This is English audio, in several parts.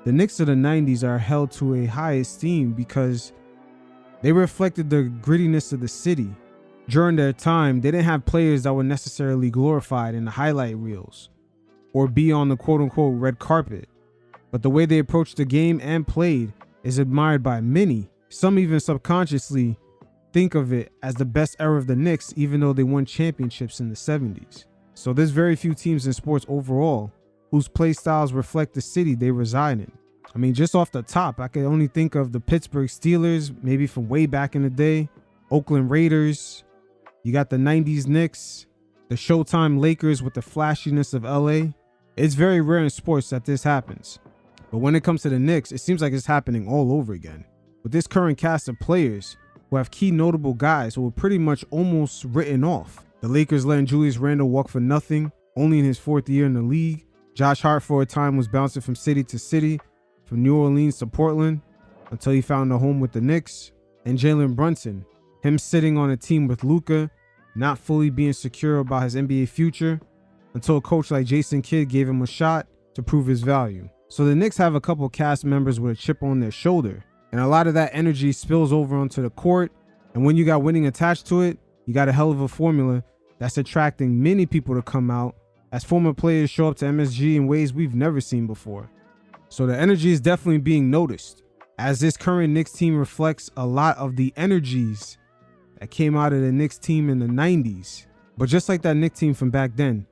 The Knicks of the 90s are held to a high esteem because they reflected the grittiness of the city. During their time, they didn't have players that were necessarily glorified in the highlight reels or be on the quote-unquote red carpet. But the way they approached the game and played is admired by many. Some even subconsciously think of it as the best era of the Knicks, even though they won championships in the 70s. So there's very few teams in sports overall whose play styles reflect the city they reside in. I mean, just off the top, I could only think of the Pittsburgh Steelers, maybe from way back in the day, Oakland Raiders. You got the 90s Knicks, the Showtime Lakers with the flashiness of LA. It's very rare in sports that this happens. But when it comes to the Knicks, it seems like it's happening all over again. With this current cast of players who have key notable guys who were pretty much almost written off. The Lakers letting Julius Randle walk for nothing, only in his 4th year in the league. Josh Hart for a time was bouncing from city to city, from New Orleans to Portland, until he found a home with the Knicks. And Jalen Brunson, him sitting on a team with Luka, not fully being secure about his NBA future, until a coach like Jason Kidd gave him a shot to prove his value. So the Knicks have a couple cast members with a chip on their shoulder, and a lot of that energy spills over onto the court. And when you got winning attached to it, you got a hell of a formula that's attracting many people to come out as former players show up to MSG in ways we've never seen before. So the energy is definitely being noticed, as this current Knicks team reflects a lot of the energies that came out of the Knicks team in the 90s. But just like that Knicks team from back then,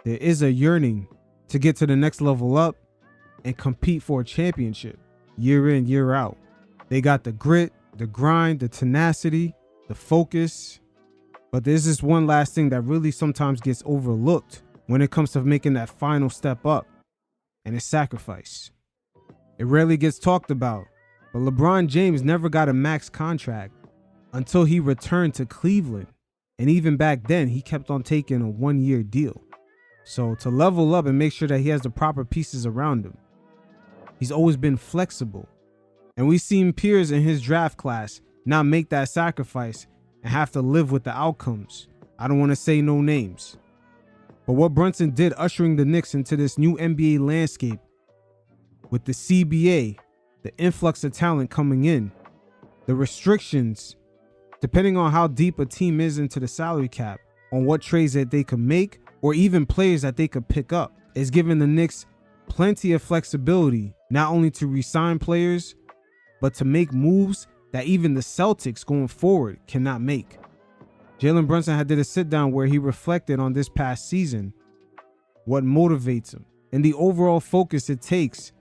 there is a yearning to get to the next level up and compete for a championship year in, year out. They got the grit, the grind, the tenacity, the focus. But there's this one last thing that really sometimes gets overlooked when it comes to making that final step up, and it's sacrifice. It rarely gets talked about, but LeBron James never got a max contract until he returned to Cleveland. And even back then, he kept on taking a 1-year deal. So to level up and make sure that he has the proper pieces around him, he's always been flexible. And we've seen peers in his draft class not make that sacrifice and have to live with the outcomes. I don't want to say no names. But what Brunson did ushering the Knicks into this new NBA landscape with the CBA, the influx of talent coming in, the restrictions, depending on how deep a team is into the salary cap, on what trades that they could make or even players that they could pick up, is giving the Knicks plenty of flexibility, not only to re-sign players, but to make moves that even the Celtics going forward cannot make. Jalen Brunson had did a sit down where he reflected on this past season, what motivates him, and the overall focus it takes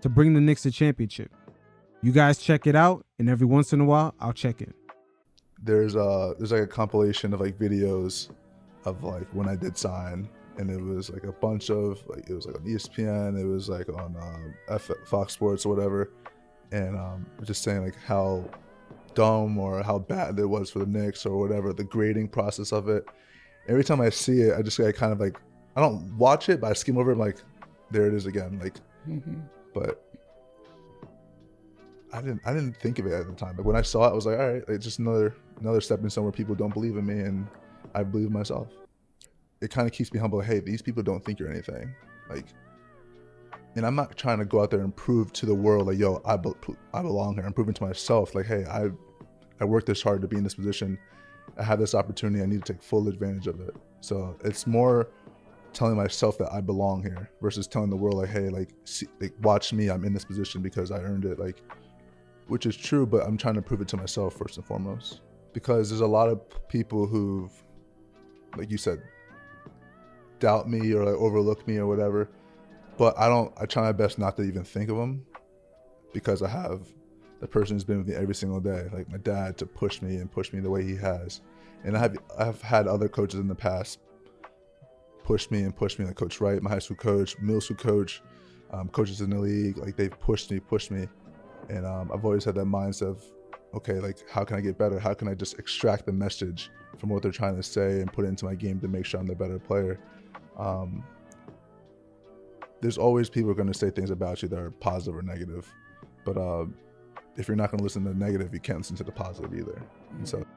to bring the Knicks a championship. You guys check it out, and every once in a while, I'll check in. There's like a compilation of like videos of like when I did sign, and it was like a bunch of like, it was like on ESPN, it was like on Fox Sports or whatever, and just saying like how dumb or how bad it was for the Knicks or whatever, the grading process of it. Every time I see it, I just like kind of like, I don't watch it, but I skim over it, like, there it is again, like. But I didn't think of it at the time. Like when I saw it, I was like, all right, it's just another stepping stone where people don't believe in me and I believe in myself. It kind of keeps me humble. Hey, these people don't think you're anything. Like, and I'm not trying to go out there and prove to the world like, yo, I belong here. I'm proving to myself like, hey, I worked this hard to be in this position. I have this opportunity. I need to take full advantage of it. So it's more telling myself that I belong here versus telling the world like, hey, like, see, like, watch me. I'm in this position because I earned it. Like, which is true, but I'm trying to prove it to myself first and foremost, because there's a lot of people who've, like you said, doubt me or like overlook me or whatever. But I try my best not to even think of them, because I have the person who's been with me every single day, like my dad, to push me the way he has. And I've had other coaches in the past push me, like Coach Wright, my high school coach, middle school coach, coaches in the league, like they've pushed me. And I've always had that mindset of, okay, like how can I get better? How can I just extract the message from what they're trying to say and put it into my game to make sure I'm the better player? There's always people going to say things about you that are positive or negative, but if you're not going to listen to the negative, you can't listen to the positive either. And so, can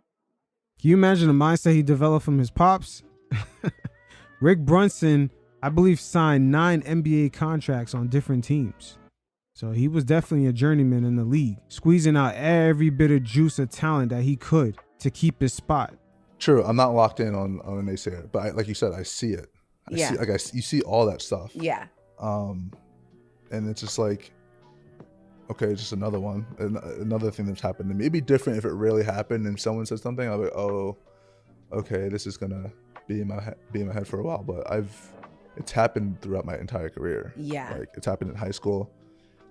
you imagine the mindset he developed from his pops? Rick Brunson, I believe, signed 9 NBA contracts on different teams. So he was definitely a journeyman in the league, squeezing out every bit of juice of talent that he could to keep his spot. True, I'm not locked in on a naysayer, but like you said, I see it. You see all that stuff. Yeah. And it's just like, okay, just another one, another thing that's happened to me. It'd be different if it really happened and someone said something. I'll be like, oh, okay, this is gonna be in my head for a while. But it's happened throughout my entire career. Yeah. Like it's happened in high school,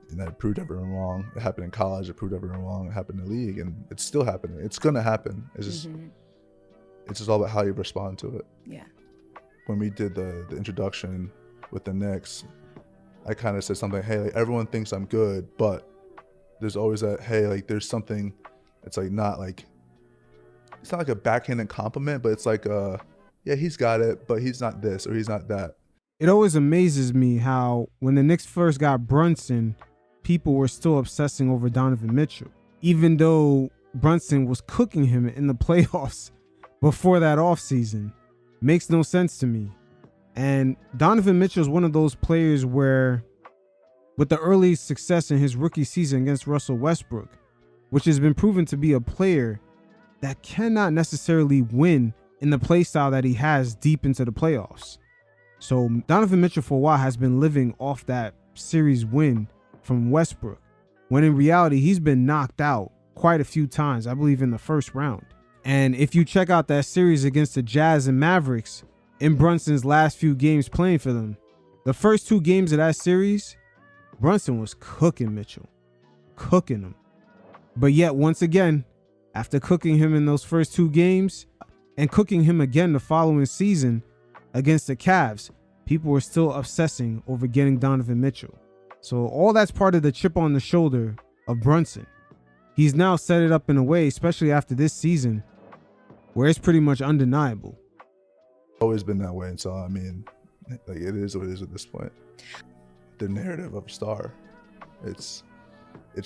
and I proved everyone wrong. It happened in college, I proved everyone wrong. It happened in the league, and it's still happening. It's gonna happen. It's just it's just all about how you respond to it. Yeah. When we did the introduction with the Knicks, I kind of said something, hey, like everyone thinks I'm good, but there's always that, hey, like there's something that's like not like, it's not like a backhanded compliment, but it's like, yeah, he's got it, but he's not this or he's not that. It always amazes me how when the Knicks first got Brunson, people were still obsessing over Donovan Mitchell, even though Brunson was cooking him in the playoffs before that offseason. Makes no sense to me. And Donovan Mitchell is one of those players where, with the early success in his rookie season against Russell Westbrook, which has been proven to be a player that cannot necessarily win in the play style that he has deep into the playoffs. So Donovan Mitchell for a while has been living off that series win from Westbrook, when in reality he's been knocked out quite a few times, I believe in the first round. And if you check out that series against the Jazz and Mavericks in Brunson's last few games playing for them, the first 2 games of that series, Brunson was cooking Mitchell, cooking him. But yet once again, after cooking him in those first 2 games and cooking him again the following season against the Cavs, people were still obsessing over getting Donovan Mitchell. So all that's part of the chip on the shoulder of Brunson. He's now set it up in a way, especially after this season, where it's pretty much undeniable. Always been that way. And so, I mean, like it is what it is at this point. The narrative of a star, it's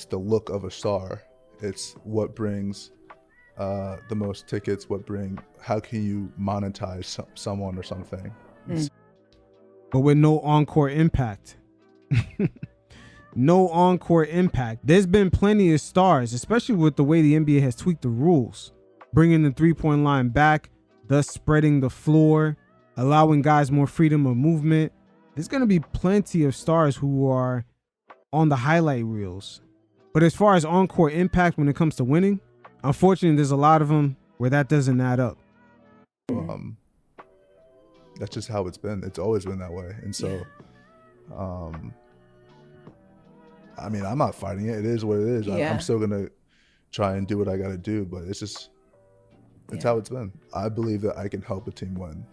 the look of a star. It's what brings the most tickets, how can you monetize someone or something. But with no encore impact. No encore impact. There's been plenty of stars, especially with the way the NBA has tweaked the rules, bringing the 3-point line back, thus spreading the floor, allowing guys more freedom of movement. There's going to be plenty of stars who are on the highlight reels. But as far as encore impact when it comes to winning, unfortunately, there's a lot of them where that doesn't add up. That's just how it's been. It's always been that way. And so, I mean, I'm not fighting it. It is what it is. I'm still going to try and do what I got to do, but it's how it's been. I believe that I can help a team win.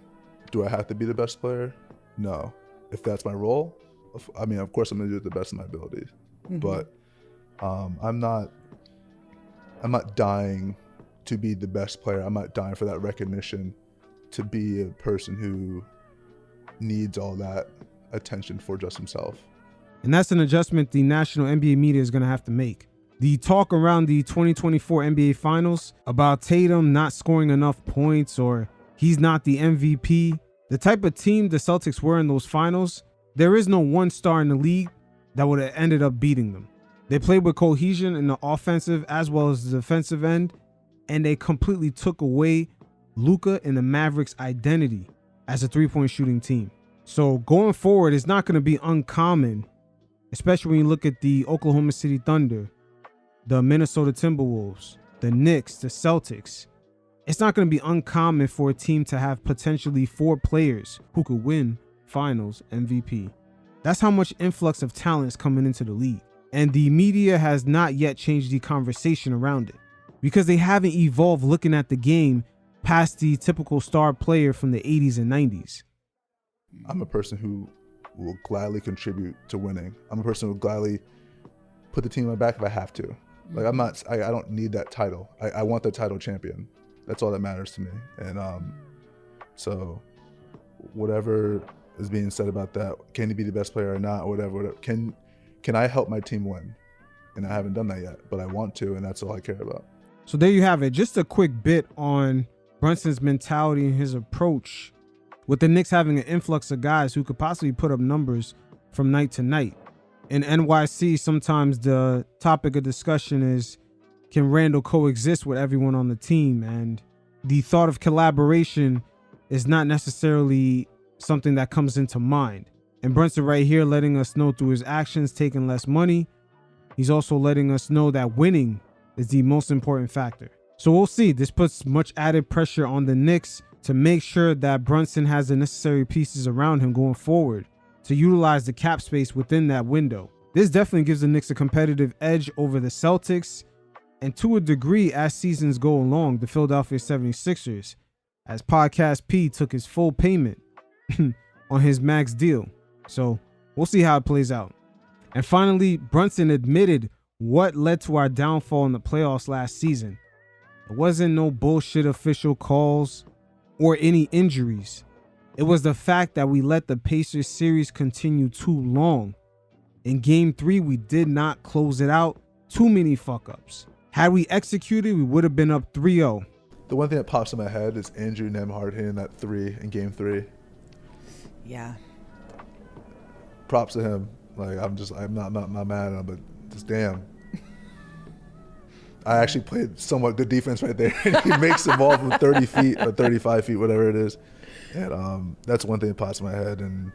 Do I have to be the best player? No. If that's my role, I mean, of course I'm going to do it the best of my abilities, but I'm not dying to be the best player. I'm not dying for that recognition, to be a person who needs all that attention for just himself. And that's an adjustment the national NBA media is going to have to make. The talk around the 2024 NBA Finals about Tatum not scoring enough points or he's not the MVP, the type of team the Celtics were in those finals, there is no one star in the league that would have ended up beating them. They played with cohesion in the offensive as well as the defensive end, and they completely took away Luka and the Mavericks' identity as a 3-point shooting team. So going forward, it's not going to be uncommon, especially when you look at the Oklahoma City Thunder, the Minnesota Timberwolves, the Knicks, the Celtics. It's not going to be uncommon for a team to have potentially 4 players who could win Finals MVP. That's how much influx of talent is coming into the league. And the media has not yet changed the conversation around it because they haven't evolved looking at the game past the typical star player from the 80s and 90s. I'm a person who will gladly contribute to winning. I'm a person who will gladly put the team on my back if I have to. Like I don't need that title. I want the title champion. That's all that matters to me. And so whatever is being said about that, can he be the best player or not, or whatever. Can I help my team win? And I haven't done that yet, but I want to, and that's all I care about. So there you have it. Just a quick bit on Brunson's mentality and his approach, with the Knicks having an influx of guys who could possibly put up numbers from night to night. In NYC, sometimes the topic of discussion is, can Randall coexist with everyone on the team? And the thought of collaboration is not necessarily something that comes into mind. And Brunson right here letting us know through his actions, taking less money, he's also letting us know that winning is the most important factor. So we'll see. This puts much added pressure on the Knicks to make sure that Brunson has the necessary pieces around him going forward to utilize the cap space within that window. This definitely gives the Knicks a competitive edge over the Celtics, and to a degree, as seasons go along, the Philadelphia 76ers, as Podcast P took his full payment on his max deal. So we'll see how it plays out. And finally, Brunson admitted what led to our downfall in the playoffs last season. It wasn't no bullshit official calls or any injuries. It was the fact that we let the Pacers series continue too long. In game 3, we did not close it out. Too many fuck-ups. Had we executed, we would have been up 3-0. The one thing that pops in my head is Andrew Nembhard hitting that 3 in game 3. Yeah. Props to him. Like, I'm not mad at him, but just damn. I actually played somewhat good defense right there. He makes the ball from 30 feet or 35 feet, whatever it is. And that's one thing that pops in my head. And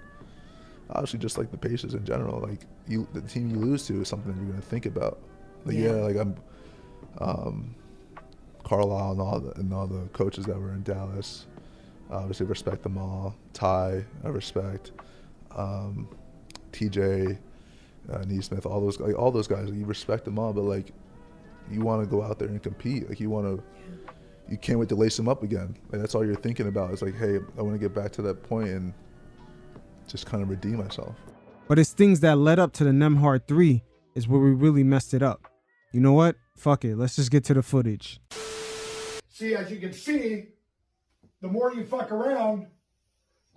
obviously, just like the Pacers in general, like the team you lose to is something you're going to think about. Like, like I'm Carlisle and all the coaches that were in Dallas. Obviously, respect them all. Ty, I respect. TJ, Neesmith, all those guys. You respect them all, but like, you want to go out there and compete. Like, you can't wait to lace them up again. Like, that's all you're thinking about. It's like, hey, I want to get back to that point and just kind of redeem myself. But it's things that led up to the Nembhard 3 is where we really messed it up. You know what? Fuck it. Let's just get to the footage. See, as you can see, the more you fuck around,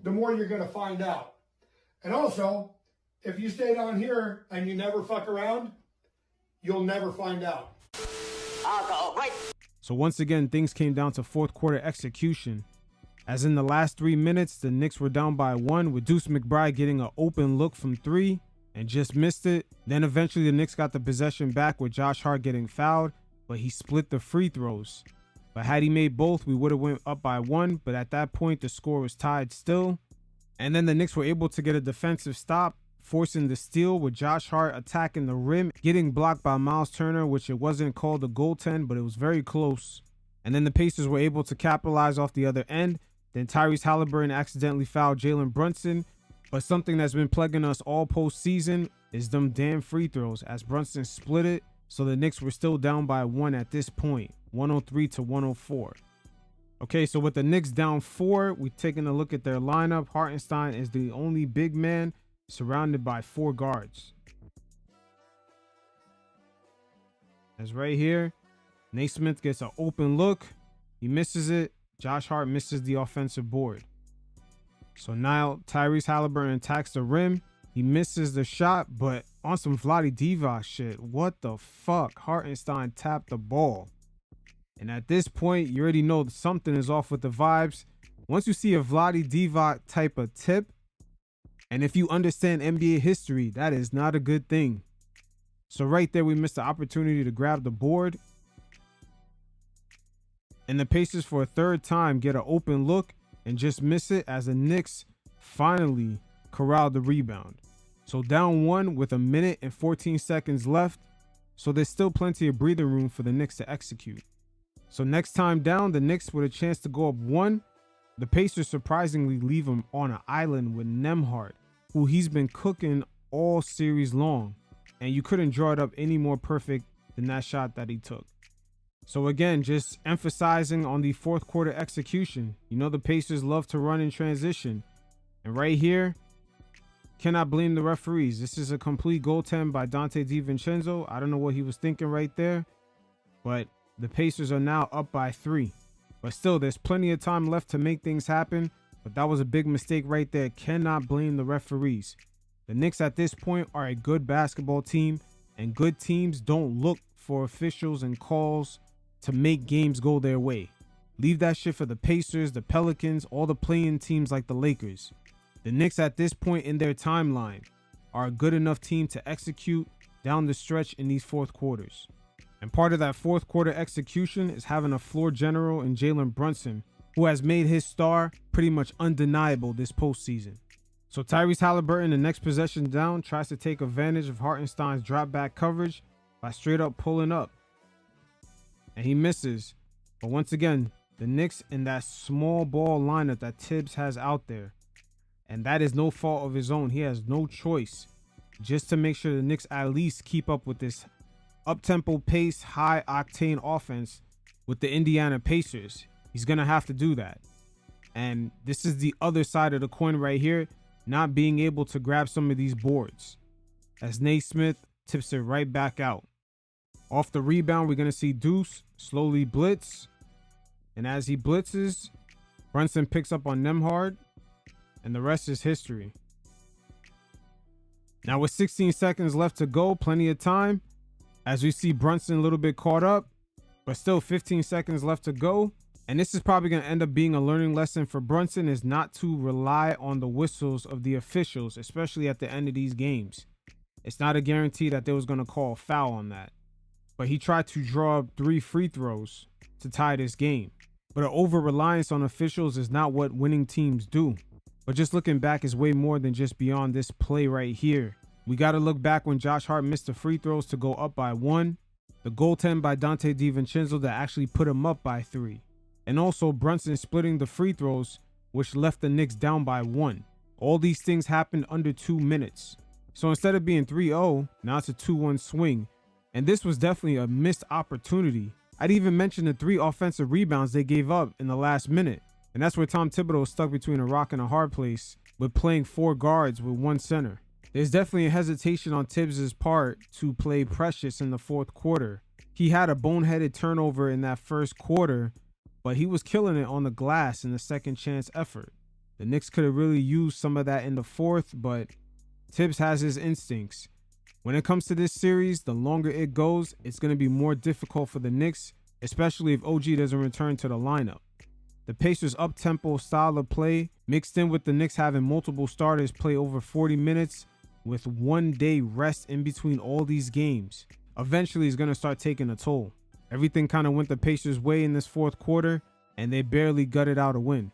the more you're going to find out. And also, if you stay down here and you never fuck around, you'll never find out. So once again, things came down to fourth quarter execution. As in the last 3 minutes, the Knicks were down by 1 with Deuce McBride getting an open look from 3 and just missed it. Then eventually the Knicks got the possession back with Josh Hart getting fouled, but he split the free throws. But had he made both, we would have went up by 1, but at that point the score was tied still. And then the Knicks were able to get a defensive stop, forcing the steal with Josh Hart attacking the rim, getting blocked by Miles Turner, which it wasn't called a goaltend, but it was very close. And then the Pacers were able to capitalize off the other end. Then Tyrese Halliburton accidentally fouled Jalen Brunson. But something that's been plaguing us all postseason is them damn free throws, as Brunson split it. So the Knicks were still down by 1 at this point, 103-104. Okay, so with the Knicks down 4, we're taking a look at their lineup. Hartenstein is the only big man, surrounded by 4 guards. As right here, Naismith gets an open look. He misses it. Josh Hart misses the offensive board. So now Tyrese Halliburton attacks the rim. He misses the shot, but on some Vlade Divac shit. What the fuck? Hartenstein tapped the ball. And at this point, you already know something is off with the vibes. Once you see a Vlade Divac type of tip, and if you understand NBA history, that is not a good thing. So right there, we missed the opportunity to grab the board. And the Pacers for a third time get an open look and just miss it as the Knicks finally corralled the rebound. So down 1 with 1 minute and 14 seconds left. So there's still plenty of breathing room for the Knicks to execute. So next time down, the Knicks with a chance to go up 1. The Pacers surprisingly leave him on an island with Nembhard, who he's been cooking all series long. And you couldn't draw it up any more perfect than that shot that he took. So again, just emphasizing on the fourth quarter execution. You know the Pacers love to run in transition. And right here, cannot blame the referees. This is a complete goaltend by Dante DiVincenzo. I don't know what he was thinking right there. But the Pacers are now up by 3. But still, there's plenty of time left to make things happen. But that was a big mistake right there. Cannot blame the referees. The Knicks at this point are a good basketball team. And good teams don't look for officials and calls to make games go their way. Leave that shit for the Pacers, the Pelicans, all the playing teams like the Lakers. The Knicks at this point in their timeline, are a good enough team to execute down the stretch in these fourth quarters. And part of that fourth quarter execution is having a floor general in Jalen Brunson, who has made his star pretty much undeniable this postseason. So Tyrese Halliburton, the next possession down, tries to take advantage of Hartenstein's drop back coverage by straight up pulling up. And he misses. But once again, the Knicks in that small ball lineup that Tibbs has out there. And that is no fault of his own. He has no choice just to make sure the Knicks at least keep up with this up-tempo pace, high-octane offense with the Indiana Pacers. He's going to have to do that. And this is the other side of the coin right here, not being able to grab some of these boards. As Naismith tips it right back out. Off the rebound, we're going to see Deuce slowly blitz. And as he blitzes, Brunson picks up on Nembhard. And the rest is history. Now with 16 seconds left to go, plenty of time. As we see Brunson a little bit caught up, but still 15 seconds left to go. And this is probably going to end up being a learning lesson for Brunson, is not to rely on the whistles of the officials, especially at the end of these games. It's not a guarantee that they was going to call a foul on that. But he tried to draw up 3 free throws to tie this game. But an over-reliance on officials is not what winning teams do. But just looking back is way more than just beyond this play right here. We got to look back when Josh Hart missed the free throws to go up by 1. The goaltend by Dante DiVincenzo that actually put him up by 3. And also Brunson splitting the free throws, which left the Knicks down by 1. All these things happened under 2 minutes. So instead of being 3-0, now it's a 2-1 swing. And this was definitely a missed opportunity. I'd even mention the 3 offensive rebounds they gave up in the last minute. And that's where Tom Thibodeau is stuck between a rock and a hard place with playing 4 guards with 1 center. There's definitely a hesitation on Tibbs' part to play Precious in the fourth quarter. He had a boneheaded turnover in that first quarter, but he was killing it on the glass in the second chance effort. The Knicks could have really used some of that in the fourth, but Tibbs has his instincts. When it comes to this series, the longer it goes, it's going to be more difficult for the Knicks, especially if OG doesn't return to the lineup. The Pacers' up-tempo style of play, mixed in with the Knicks having multiple starters play over 40 minutes with 1 day rest in between all these games, eventually is going to start taking a toll. Everything kind of went the Pacers' way in this fourth quarter, and they barely gutted out a win.